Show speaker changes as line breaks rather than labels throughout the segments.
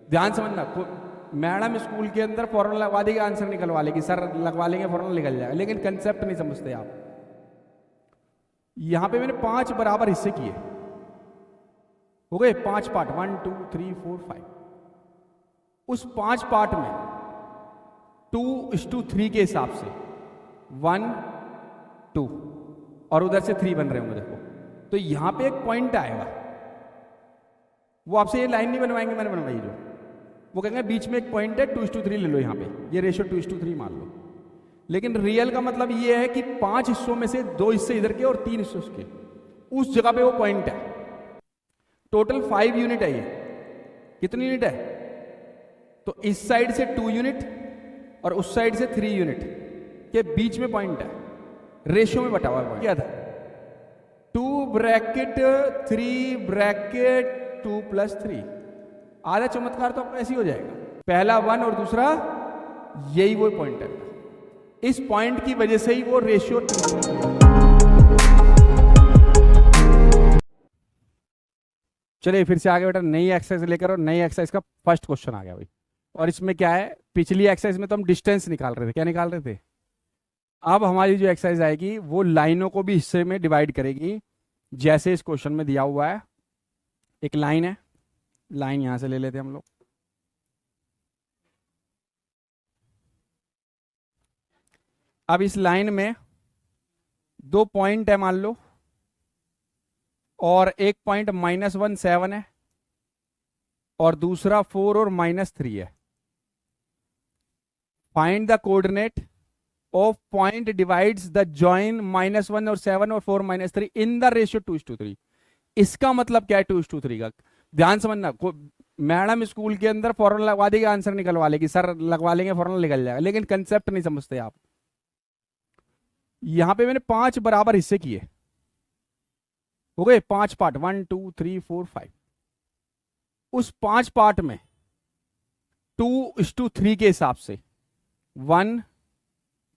ध्यान समझना, madam school के अंदर फॉर्मूला लगवा देगी, आंसर निकलवा लेगी, सर लगवा लेंगे फॉर्मूला निकल जाएगा, लेकिन कंसेप्ट नहीं समझते आप। यहां पे मैंने 5 बराबर हिस्से किए, हो गए 5 पार्ट, 1 2 3 4 5। उस 5 पार्ट में 2:3 के हिसाब से 1 2 और उधर से 3 बन रहे होंगे, देखो। तो यहां पे एक पॉइंट आएगा, वो आपसे ये लाइन नहीं बनवाएंगे, मैंने बनवाई जो, वो कहेंगे बीच में एक पॉइंट है 2:3 ले लो, यहां पे ये रेशियो 2:3 मान लो। लेकिन रियल का मतलब ये है कि 5 हिस्सों में से 2 हिस्से इधर के और 3 हिस्से उसके, उस जगह पे वो पॉइंट है। टोटल 5 यूनिट है ये, कितनी यूनिट है? तो इस साइड से 2 यूनिट और उस साइड से 3 यूनिट के बीच में पॉइंट है, रेशियो में बटा हुआ है। क्या था? 2 ब्रैकेट 3 ब्रैकेट 2 + 3। आधा चमत्कार तो आपका ऐसे ही हो जाएगा, पहला 1 और दूसरा यही वो पॉइंट है। इस पॉइंट की वजह से ही वो रेशियो। चलिए फिर से आगे बेटा, नई एक्सरसाइज लेकर, और नई एक्सरसाइज का फर्स्ट क्वेश्चन आ गया भाई। और इसमें क्या है, पिछली एक्सरसाइज में तो हम डिस्टेंस निकाल रहे थे, क्या निकाल रहे थे? अब हमारी जो एक्सरसाइज आएगी वो लाइनों को भी हिस्से में डिवाइड करेगी, जैसे इस क्वेश्चन में दिया हुआ है। एक लाइन है, लाइन यहां से ले लेते हैं हम लोग। अब इस लाइन में 2 पॉइंट है मान लो, और एक पॉइंट -1 7 है और दूसरा 4 और -3 है। Find the coordinate of point divides the join -1 और 7 और 4 -3 इन द रेशियो 2:3। इसका मतलब क्या है 2:3 का? ध्यान समझना, मैडम स्कूल के अंदर फॉर्मूला लगवा देगी, आंसर निकलवा लेगी, सर लगवा लेंगे फॉर्मूला निकल जाएगा, लेकिन कंसेप्ट नहीं समझते आप। यहां पे मैंने 5 बराबर हिस्से किए, हो गए 5 पार्ट, 1 2 3 4 5। उस 5 पार्ट में 2:3 के हिसाब से 1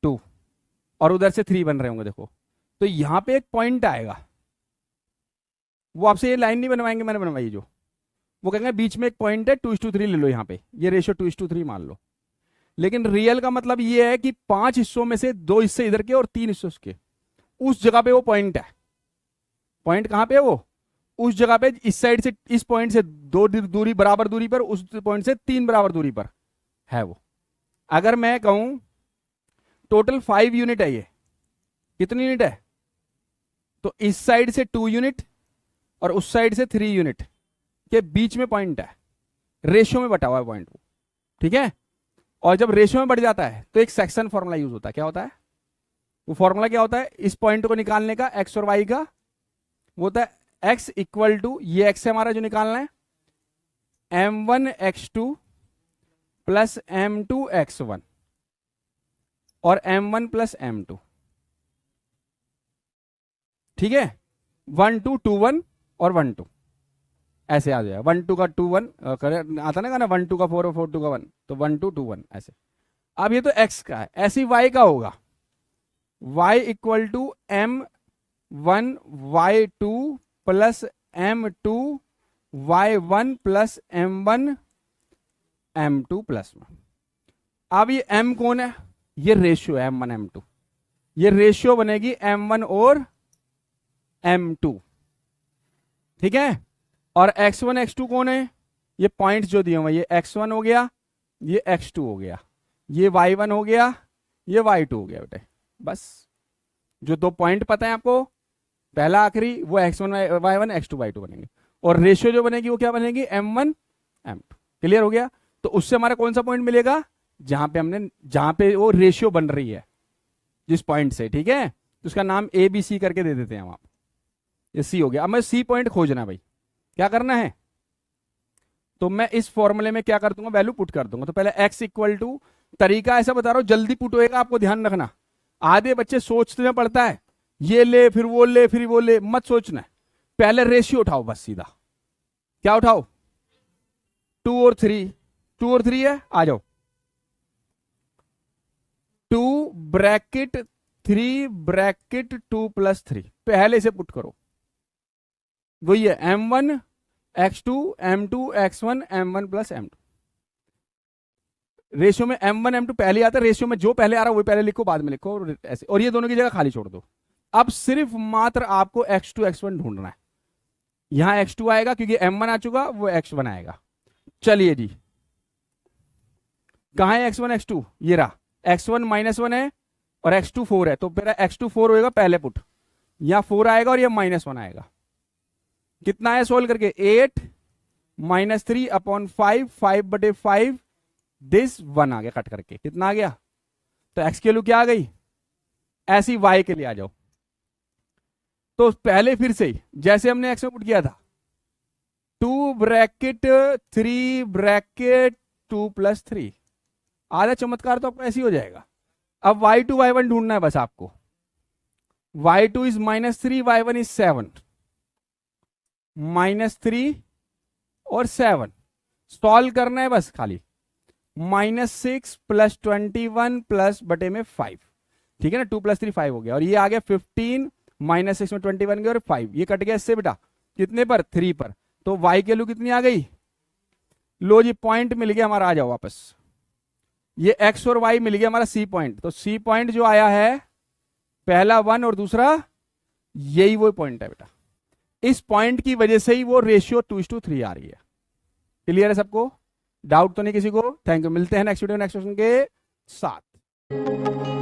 2 और उधर से 3 बन रहे होंगे, देखो। तो यहां पे एक पॉइंट आएगा, वो आपसे ये लाइन नहीं बनवाएंगे, मैंने बनवाई जो, वो कहेंगे बीच में एक पॉइंट है 2:3 ले लो, यहां पे ये रेशियो 2:3 मान लो। लेकिन रियल का मतलब ये है कि 5 हिस्सों में से 2 हिस्से इधर के और 3 हिस्से उसके, उस जगह पे वो पॉइंट है। पॉइंट कहां पे है वो? उस जगह पे, इस साइड से, इस पॉइंट से 2 दूरी बराबर दूरी पर, उस पॉइंट से 3 बराबर दूरी पर है वो। अगर मैं कहूं टोटल 5 यूनिट है ये, कितनी यूनिट है? तो इस साइड से 2 यूनिट और उस साइड से 3 यूनिट के बीच में पॉइंट है, रेशियो में बटा हुआ है पॉइंट वो, ठीक है। और जब रेशियो में बढ़ जाता है तो एक सेक्शन फॉर्मूला यूज होता है। क्या होता है वो फॉर्मूला? क्या होता है इस पॉइंट को निकालने का, एक्स और वाई का? वो होता है x इक्वल टू, ये x है हमारा जो निकालना है, m1 x2 plus m2 x1 और m1 प्लस m2, ठीक है। 1 2 2 1 और 1 2 ऐसे आ जाएगा। 1 2 का 2 1 आता ना 1 2 का 4 और 4 2 का 1, तो 1 2 2 1 ऐसे। अब ये तो x का है, ऐसे y का होगा, y equal to m1 y2 plus m2 y1 plus m1 m2 plus 1। अब ये m कौन है? ये रेशियो है m1 m2, ये रेशियो बनेगी m1 और m2, ठीक है। और x1 x2 कौन है? ये पॉइंट्स जो दिए हुए, ये x1 हो गया, ये x2 हो गया, ये y1 हो गया, ये y2 हो गया बेटे। बस जो 2 पॉइंट पता है आपको, पहला आखिरी, वो x1 y1 x2 y2 बनेंगे, और रेशियो जो बनेगी वो क्या बनेगी? m1 m2। क्लियर हो गया? तो उससे हमारा कौन सा पॉइंट मिलेगा? जहां पे वो रेशियो बन रही है जिस पॉइंट से, ठीक है। तो उसका नाम ए बी सी करके दे देते हैं हम आप। ये सी हो गया। अब मैं सी पॉइंट खोजना भाई, क्या करना है? तो मैं इस फॉर्मूले में क्या कर दूंगा? वैल्यू पुट कर दूंगा। तो पहले x इक्वल टू, तरीका ऐसा बता रहा हूं, जल्दी पुट होएगा, आपको ध्यान रखना। आधे बच्चे सोचने पड़ता है, ये ले फिर वो ले फिर वो ले, मत सोचना है, पहले रेशियो उठाओ बस सीधा। क्या उठाओ? 2 और 3, 2 और 3 है, आ जाओ। 2 ब्रैकेट 3 ब्रैकेट 2 प्लस 3, पहले से पुट करो। वही है m1 x2 m2 x1 m1 plus m2। Ratio में m1 m2 पहले आता है, रेशियो में जो पहले आ रहा है वही पहले लिखो, बाद में लिखो, और ऐसे, और ये दोनों की जगह खाली छोड़ दो। अब सिर्फ मात्र आपको x2 x1 ढूंढना है। यहां x2 आएगा क्योंकि m1 आ चुका, वो x1 आएगा। चलिए जी, कहां है x1 x2? ये रहा, x1 -1 है और x2 4 है, तो मेरा x2 4 होएगा पहले पुट, यहां 4 आएगा और ये -1 आएगा। कितना है सोल्व करके? 8 -3 अपॉन 5, 5/5, दिस 1 आ गया कट करके। कितना आ गया? तो x की वैल्यू क्या आ गई? ऐसी y के लिए आ जाओ। तो पहले फिर से जैसे हमने x में पुट किया था, 2 ब्रैकेट 3 ब्रैकेट 2 + 3, आधा चमत्कार तो आपको ऐसे ही हो जाएगा। अब y2 y1 ढूंढना है बस आपको। y2 इज -3, y1 इज 7, -3 और 7 सॉल्व करना है बस खाली। -6 + 21 प्लस बटे में 5, ठीक है ना, 2 + 3 5 हो गया, और ये आ गया 15, -6 में 21 गया और 5, ये कट गया इससे बेटा, कितने पर? 3 पर। तो y की वैल्यू कितनी आ गई? लो जी, पॉइंट मिल गया हमारा, आ जाओ वापस। ये x और y मिल गया हमारा C पॉइंट। तो C पॉइंट जो आया है, पहला 1 और दूसरा, यही वो पॉइंट है बेटा। इस पॉइंट की वजह से ही वो रेशियो 2:3 आ रही है। क्लियर है सबको? डाउट तो नहीं किसी को? Thank you. मिलते हैं नेक्स्ट वीडियो नेक्स्ट क्वेश्चन के साथ।